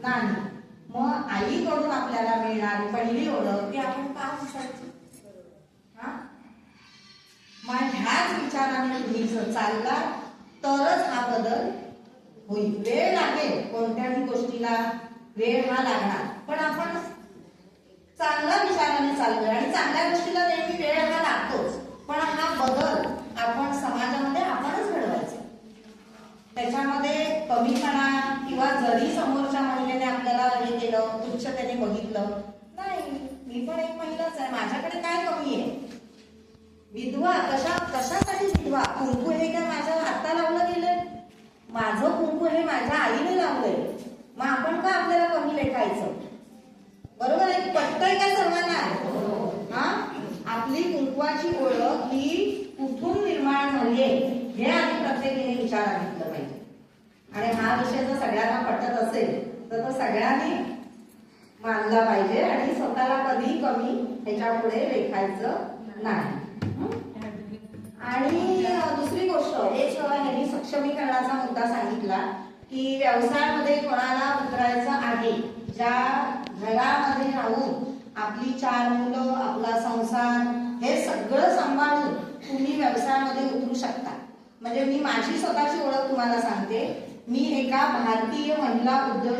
नाही. मग आईकडून आपल्याला मिळणारी पहिली ओळख ती आपण का विचारायची? मग ह्याच विचाराने तुम्ही जर चालला तरच हा बदल होईल. वेळ लागेल, कोणत्याही गोष्टीला वेळ हा लागणार, पण आपण चांगल्या विचाराने चाललोय आणि चांगल्या गोष्टीला नेहमी वेळ हा लागतोच. पण हा बदल आपण समाजामध्ये आपणच घडवायचा. त्याच्यामध्ये कमीपणा किंवा जरी समोरच्या महिलेने आपल्याला हे केलं, तुच्छतेने बघितलं, नाही, मी पण एक महिलाच आहे, माझ्याकडे काय कमी आहे? विधवा कशासाठी विधवा? कुंकू हे काय माझ्या हाता लावलं गेलंय? माझं कुंकू हे माझ्या आईने लावलंय. मग आपण का आपल्याला कमी लेखायचं? बरोबर आहे? पटतंय का सर्वांना? हा, आपली कुंकवाची ओळख ही कुठून निर्माण झालीये हे आधी प्रत्येकाने विचारात घेतलं पाहिजे. आणि हा विषय जर सगळ्यांना पटत असेल तर तो सगळ्यांनी मानला पाहिजे आणि स्वतःला कधी कमी ह्याच्या पुढे लेखायचं नाही. आणि दुसरी गोष्ट, हेच यांनी सक्षमीकरणाचा मुद्दा सांगितला की व्यवसायामध्ये कोणाला उतरायचं आहे, ज्या घरामध्ये राहून आपली 4 मुलं, आपला संसार हे सगळं सांभाळून तुम्ही व्यवसायामध्ये उतरू शकता. म्हणजे मी माझी स्वतःची ओळख तुम्हाला सांगते. मी एका भारतीय महिला उद्योग